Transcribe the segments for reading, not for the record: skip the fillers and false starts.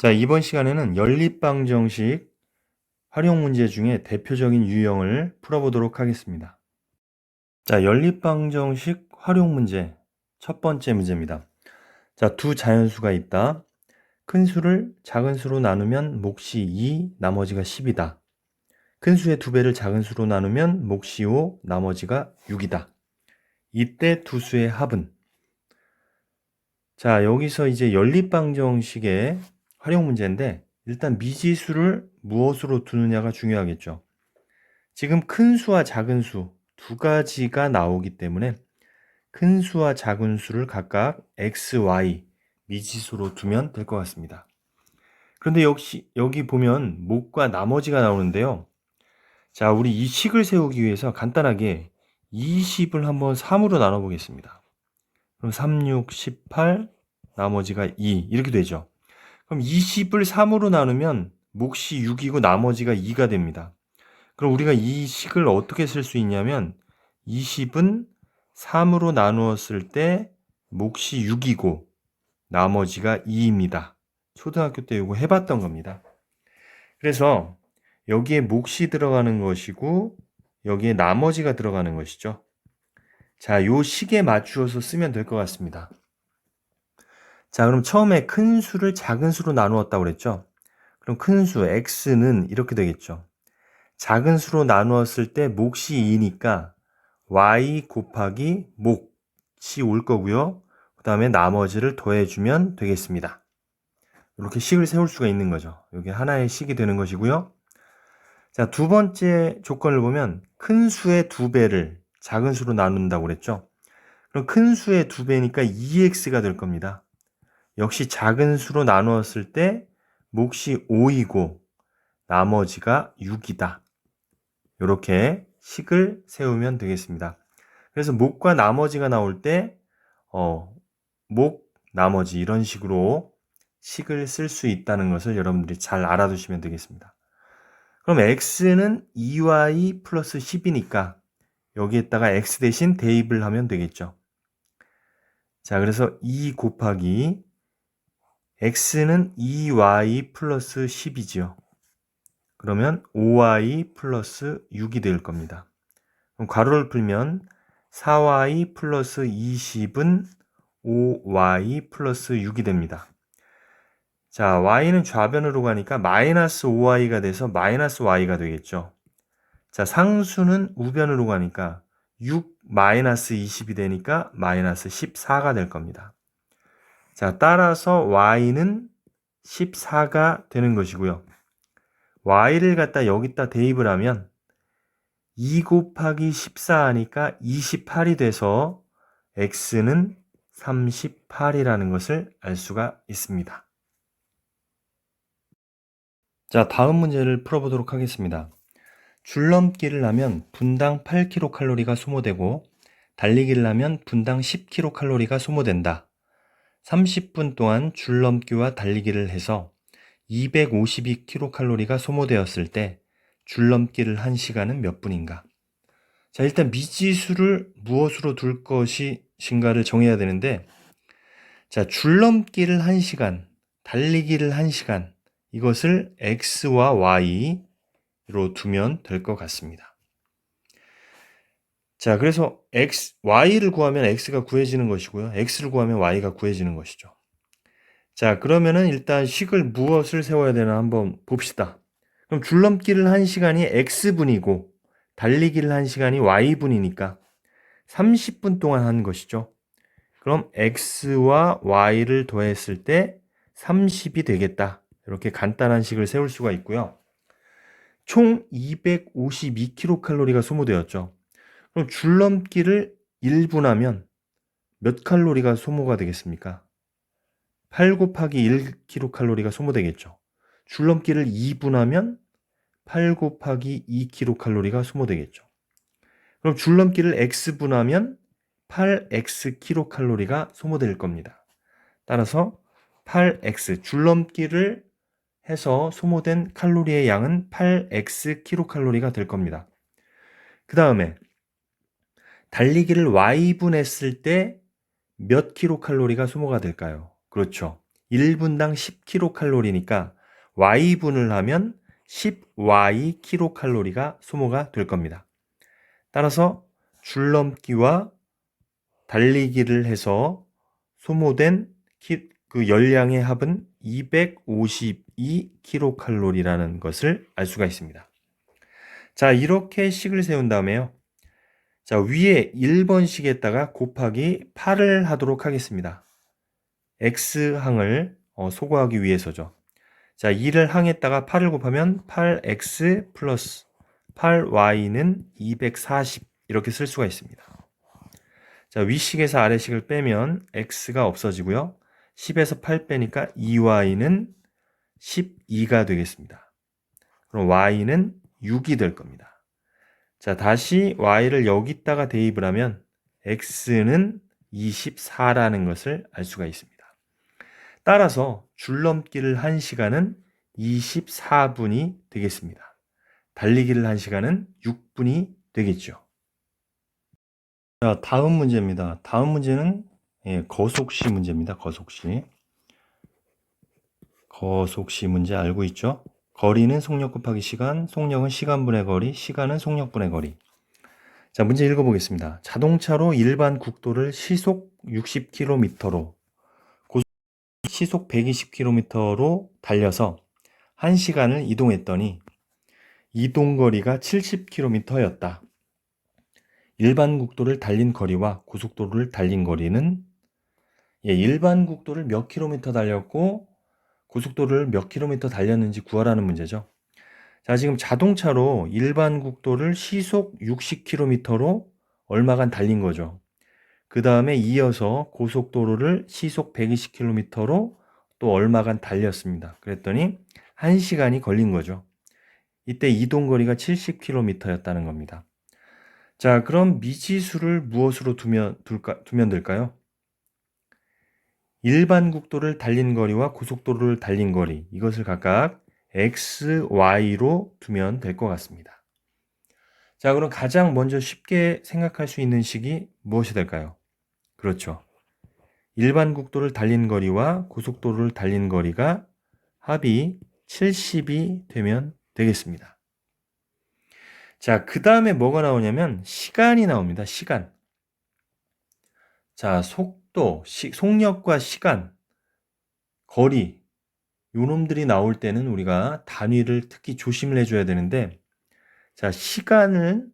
자, 이번 시간에는 연립방정식 활용 문제 중에 대표적인 유형을 풀어보도록 하겠습니다. 자, 연립방정식 활용 문제 첫 번째 문제입니다. 자, 두 자연수가 있다. 큰 수를 작은 수로 나누면 몫이 2, 나머지가 10이다. 큰 수의 2배를 작은 수로 나누면 몫이 5, 나머지가 6이다. 이때 두 수의 합은? 자, 여기서 이제 연립방정식의 활용 문제인데 일단 미지수를 무엇으로 두느냐가 중요하겠죠. 지금 큰 수와 작은 수 두 가지가 나오기 때문에 큰 수와 작은 수를 각각 x, y 미지수로 두면 될 것 같습니다. 그런데 역시 여기 보면 몫과 나머지가 나오는데요. 자, 우리 이 식을 세우기 위해서 간단하게 20을 한번 3으로 나눠 보겠습니다. 그럼 3, 6, 18, 나머지가 2 이렇게 되죠. 그럼 20을 3으로 나누면 몫이 6이고 나머지가 2가 됩니다. 그럼 우리가 이 식을 어떻게 쓸 수 있냐면 20은 3으로 나누었을 때 몫이 6이고 나머지가 2입니다. 초등학교 때 이거 해봤던 겁니다. 그래서 여기에 몫이 들어가는 것이고 여기에 나머지가 들어가는 것이죠. 자, 요 식에 맞추어서 쓰면 될 것 같습니다. 자, 그럼 처음에 큰 수를 작은 수로 나누었다고 그랬죠? 그럼 큰 수 x는 이렇게 되겠죠. 작은 수로 나누었을 때 몫이 2니까 y 곱하기 몫이 올 거고요. 그 다음에 나머지를 더해주면 되겠습니다. 이렇게 식을 세울 수가 있는 거죠. 이게 하나의 식이 되는 것이고요. 자, 두 번째 조건을 보면 큰 수의 2배를 작은 수로 나눈다고 그랬죠. 그럼 큰 수의 2배니까 2x가 될 겁니다. 역시 작은 수로 나누었을 때 몫이 5이고 나머지가 6이다. 이렇게 식을 세우면 되겠습니다. 그래서 몫과 나머지가 나올 때 몫, 나머지 이런 식으로 식을 쓸 수 있다는 것을 여러분들이 잘 알아두시면 되겠습니다. 그럼 x는 2y 플러스 10이니까 여기에다가 x 대신 대입을 하면 되겠죠. 자, 그래서 2 곱하기 x는 2y 플러스 10이죠. 그러면 5y 플러스 6이 될 겁니다. 그럼 괄호를 풀면 4y 플러스 20은 5y 플러스 6이 됩니다. 자, y는 좌변으로 가니까 마이너스 5y가 돼서 마이너스 y가 되겠죠. 자, 상수는 우변으로 가니까 6 마이너스 20이 되니까 마이너스 14가 될 겁니다. 자, 따라서 y는 14가 되는 것이고요. y를 갖다 여기다 대입을 하면 2 곱하기 14 하니까 28이 돼서 x는 38이라는 것을 알 수가 있습니다. 자, 다음 문제를 풀어보도록 하겠습니다. 줄넘기를 하면 분당 8kcal가 소모되고 달리기를 하면 분당 10kcal가 소모된다. 30분 동안 줄넘기와 달리기를 해서 252kcal가 소모되었을 때 줄넘기를 한 시간은 몇 분인가? 자, 일단 미지수를 무엇으로 둘 것인가를 정해야 되는데, 자, 줄넘기를 1시간, 달리기를 1시간, 이것을 x와 y로 두면 될 것 같습니다. 자, 그래서 y를 구하면 x가 구해지는 것이고요. x를 구하면 y가 구해지는 것이죠. 자, 그러면은 일단 식을 무엇을 세워야 되나 한번 봅시다. 그럼 줄넘기를 1시간이 x분이고 달리기를 1시간이 y분이니까 30분 동안 한 것이죠. 그럼 x와 y를 더했을 때 30이 되겠다. 이렇게 간단한 식을 세울 수가 있고요. 총 252kcal가 소모되었죠. 그럼 줄넘기를 1분 하면 몇 칼로리가 소모가 되겠습니까? 8 곱하기 1kcal가 소모되겠죠. 줄넘기를 2분 하면 8 곱하기 2kcal가 소모되겠죠. 그럼 줄넘기를 x분 하면 8x kcal가 소모될 겁니다. 따라서 8x 줄넘기를 해서 소모된 칼로리의 양은 8x kcal가 될 겁니다. 그 다음에 달리기를 y분 했을 때 몇 kcal가 소모가 될까요? 그렇죠. 1분당 10kcal니까 y분을 하면 10y kcal가 소모가 될 겁니다. 따라서 줄넘기와 달리기를 해서 소모된 그 열량의 합은 252kcal라는 것을 알 수가 있습니다. 자, 이렇게 식을 세운 다음에요. 자, 위에 1번식에다가 곱하기 8을 하도록 하겠습니다. x항을 소거하기 위해서죠. 자, 2를 항에다가 8을 곱하면 8x 플러스 8y는 240 이렇게 쓸 수가 있습니다. 자, 위식에서 아래식을 빼면 x가 없어지고요. 10에서 8 빼니까 2y는 12가 되겠습니다. 그럼 y는 6이 될 겁니다. 자, 다시 y를 여기다가 대입을 하면 x는 24라는 것을 알 수가 있습니다. 따라서 줄넘기를 한 시간은 24분이 되겠습니다. 달리기를 한 시간은 6분이 되겠죠. 자, 다음 문제입니다. 다음 문제는 거속시 문제입니다. 거속시 문제 알고 있죠? 거리는 속력 곱하기 시간, 속력은 시간분의 거리, 시간은 속력분의 거리. 자, 문제 읽어보겠습니다. 자동차로 일반 국도를 시속 60km로 시속 120km로 달려서 1시간을 이동했더니 이동거리가 70km였다. 일반 국도를 달린 거리와 고속도로를 달린 거리는 일반 국도를 몇 킬로미터 달렸고 고속도로를 몇 킬로미터 달렸는지 구하라는 문제죠. 자, 지금 자동차로 일반 국도를 시속 60km로 얼마간 달린 거죠. 그 다음에 이어서 고속도로를 시속 120km로 또 얼마간 달렸습니다. 그랬더니 1시간이 걸린 거죠. 이때 이동거리가 70km였다는 겁니다. 자, 그럼 미지수를 무엇으로 두면 될까요? 일반 국도를 달린 거리와 고속도로를 달린 거리, 이것을 각각 x, y로 두면 될 것 같습니다. 자, 그럼 가장 먼저 쉽게 생각할 수 있는 식이 무엇이 될까요? 그렇죠. 일반 국도를 달린 거리와 고속도로를 달린 거리가 합이 70이 되면 되겠습니다. 자, 그 다음에 뭐가 나오냐면 시간이 나옵니다. 시간. 자, 속도, 속력과 시간, 거리, 요놈들이 나올 때는 우리가 단위를 특히 조심을 해줘야 되는데, 자, 시간은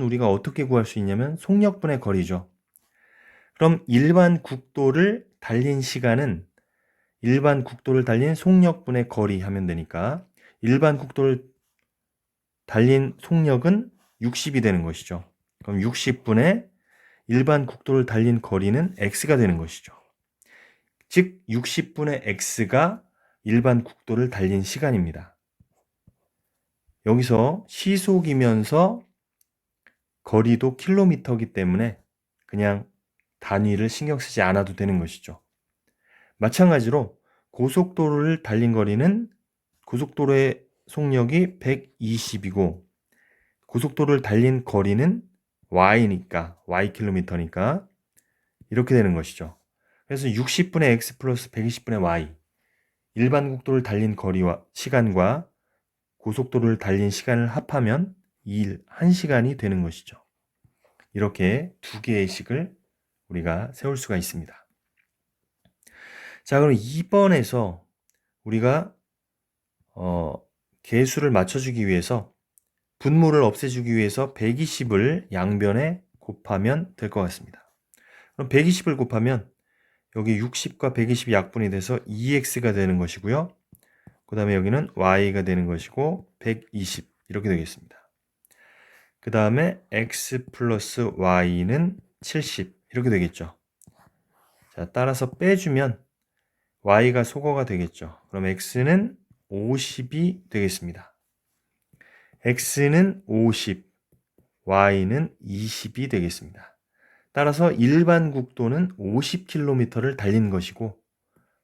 우리가 어떻게 구할 수 있냐면 속력분의 거리죠. 그럼 일반 국도를 달린 시간은 일반 국도를 달린 속력분의 거리 하면 되니까 일반 국도를 달린 속력은 60이 되는 것이죠. 그럼 60분의 일반 국도를 달린 거리는 x가 되는 것이죠. 즉 60분의 x가 일반 국도를 달린 시간입니다. 여기서 시속이면서 거리도 킬로미터이기 때문에 그냥 단위를 신경 쓰지 않아도 되는 것이죠. 마찬가지로 고속도로를 달린 거리는 고속도로의 속력이 120이고 고속도로를 달린 거리는 y니까 y킬로미터니까 이렇게 되는 것이죠. 그래서 60분의 x 플러스 120분의 y 일반 국도를 달린 거리와 시간과 고속도로를 달린 시간을 합하면 1시간이 되는 것이죠. 이렇게 두 개의 식을 우리가 세울 수가 있습니다. 자, 그럼 2번에서 우리가 개수를 맞춰주기 위해서 분모를 없애주기 위해서 120을 양변에 곱하면 될 것 같습니다. 그럼 120을 곱하면 여기 60과 120이 약분이 돼서 2x가 되는 것이고요. 그 다음에 여기는 y가 되는 것이고 120 이렇게 되겠습니다. 그 다음에 x 플러스 y는 70 이렇게 되겠죠. 자, 따라서 빼주면 y가 소거가 되겠죠. 그럼 x는 50이 되겠습니다. x는 50, y는 20이 되겠습니다. 따라서 일반 국도는 50km를 달린 것이고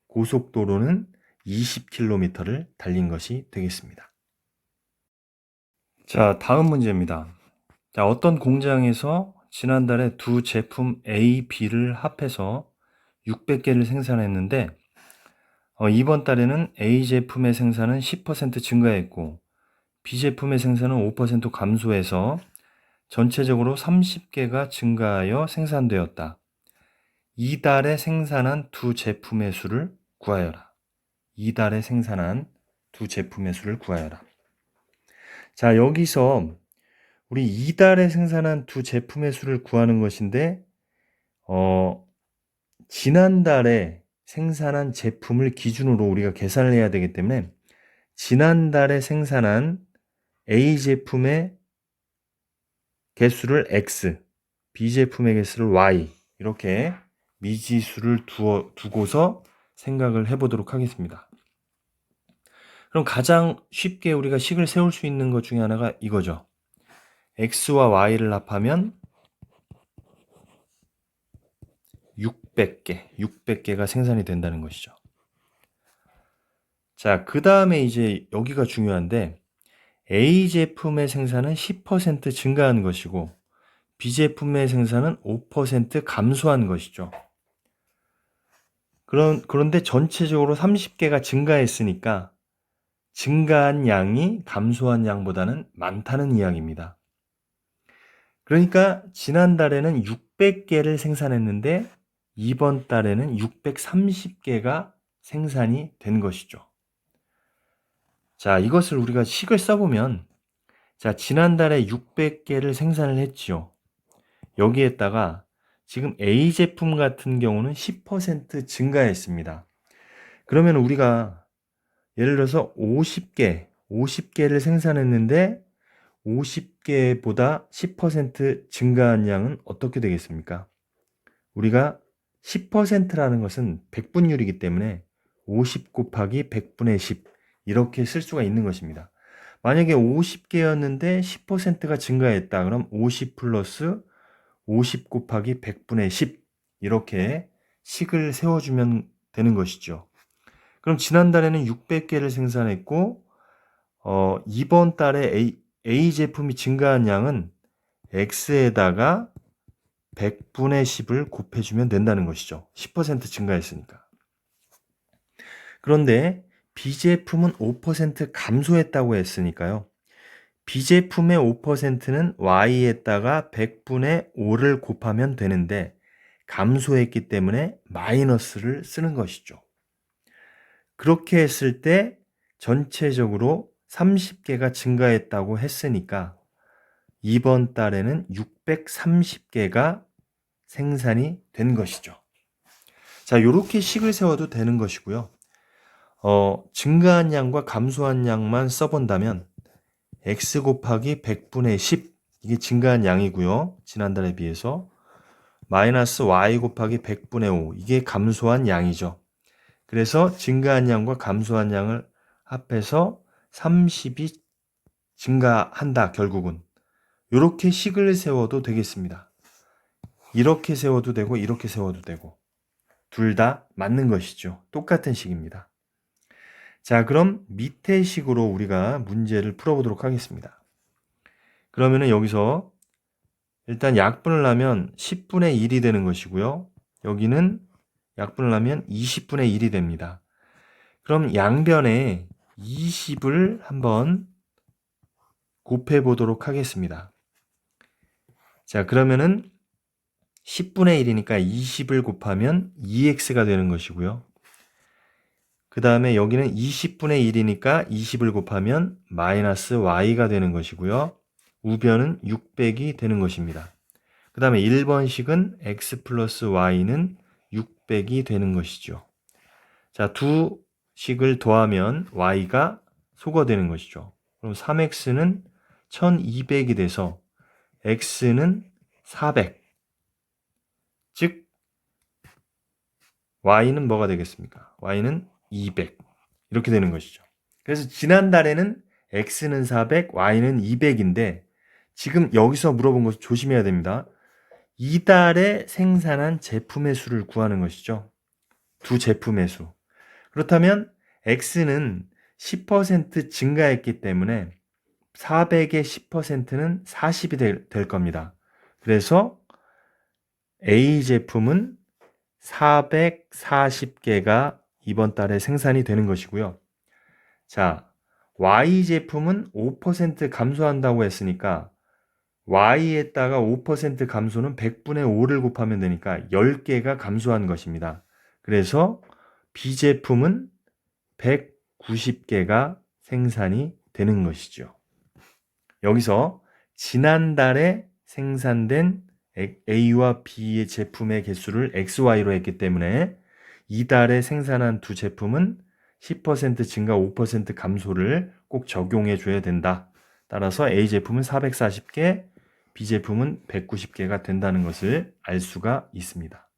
고속도로는 20km를 달린 것이 되겠습니다. 자, 다음 문제입니다. 자, 어떤 공장에서 지난달에 두 제품 A, B를 합해서 600개를 생산했는데 이번 달에는 A 제품의 생산은 10% 증가했고 B 제품의 생산은 5% 감소해서 전체적으로 30개가 증가하여 생산되었다. 이달에 생산한 두 제품의 수를 구하여라. 이달에 생산한 두 제품의 수를 구하여라. 자, 여기서 우리 이달에 생산한 두 제품의 수를 구하는 것인데 지난달에 생산한 제품을 기준으로 우리가 계산을 해야 되기 때문에 지난달에 생산한 A 제품의 개수를 X, B 제품의 개수를 Y 이렇게 미지수를 두고서 생각을 해보도록 하겠습니다. 그럼 가장 쉽게 우리가 식을 세울 수 있는 것 중에 하나가 이거죠. X와 Y를 합하면 600개가 생산이 된다는 것이죠. 자, 그 다음에 이제 여기가 중요한데 A 제품의 생산은 10% 증가한 것이고 B 제품의 생산은 5% 감소한 것이죠. 그런데 전체적으로 30개가 증가했으니까 증가한 양이 감소한 양보다는 많다는 이야기입니다. 그러니까 지난달에는 600개를 생산했는데 이번 달에는 630개가 생산이 된 것이죠. 자, 이것을 우리가 식을 써보면 자, 지난달에 600개를 생산을 했지요. 여기에다가 지금 A 제품 같은 경우는 10% 증가했습니다. 그러면 우리가 예를 들어서 50개를 생산했는데 50개보다 10% 증가한 양은 어떻게 되겠습니까? 우리가 10%라는 것은 백분율이기 때문에 50 곱하기 100분의 10 이렇게 쓸 수가 있는 것입니다. 만약에 50개였는데 10%가 증가했다. 그럼 50 플러스 50 곱하기 100분의 10 이렇게 식을 세워주면 되는 것이죠. 그럼 지난달에는 600개를 생산했고 이번 달에 A 제품이 증가한 양은 X에다가 100분의 10을 곱해주면 된다는 것이죠. 10% 증가했으니까. 그런데 B 제품은 5% 감소했다고 했으니까요. B 제품의 5%는 Y에다가 100분의 5를 곱하면 되는데 감소했기 때문에 마이너스를 쓰는 것이죠. 그렇게 했을 때 전체적으로 30개가 증가했다고 했으니까 이번 달에는 630개가 생산이 된 것이죠. 자, 이렇게 식을 세워도 되는 것이고요. 증가한 양과 감소한 양만 써본다면 x 곱하기 100분의 10 이게 증가한 양이고요. 지난달에 비해서 마이너스 y 곱하기 100분의 5 이게 감소한 양이죠. 그래서 증가한 양과 감소한 양을 합해서 30이 증가한다 결국은. 이렇게 식을 세워도 되겠습니다. 이렇게 세워도 되고 이렇게 세워도 되고 둘 다 맞는 것이죠. 똑같은 식입니다. 자, 그럼 밑에 식으로 우리가 문제를 풀어보도록 하겠습니다. 그러면은 여기서 일단 약분을 하면 10분의 1이 되는 것이고요. 여기는 약분을 하면 20분의 1이 됩니다. 그럼 양변에 20을 한번 곱해 보도록 하겠습니다. 자, 그러면은 10분의 1이니까 20을 곱하면 2x가 되는 것이고요. 그 다음에 여기는 20분의 1이니까 20을 곱하면 마이너스 y가 되는 것이고요. 우변은 600이 되는 것입니다. 그 다음에 1번식은 x 플러스 y는 600이 되는 것이죠. 자, 두 식을 더하면 y가 소거되는 것이죠. 그럼 3x는 1200이 돼서 x는 400. 즉 y는 뭐가 되겠습니까? y는 200. 이렇게 되는 것이죠. 그래서 지난달에는 x는 400, y는 200인데 지금 여기서 물어본 것을 조심해야 됩니다. 이달에 생산한 제품의 수를 구하는 것이죠. 두 제품의 수. 그렇다면 x는 10% 증가했기 때문에 400의 10%는 40이 될 겁니다. 그래서 A 제품은 440개가 이번 달에 생산이 되는 것이고요. 자, Y 제품은 5% 감소한다고 했으니까 Y에다가 5% 감소는 100분의 5를 곱하면 되니까 10개가 감소한 것입니다. 그래서 B 제품은 190개가 생산이 되는 것이죠. 여기서 지난달에 생산된 A와 B의 제품의 개수를 XY로 했기 때문에 이달에 생산한 두 제품은 10% 증가 5% 감소를 꼭 적용해 줘야 된다. 따라서 A 제품은 440개, B 제품은 190개가 된다는 것을 알 수가 있습니다.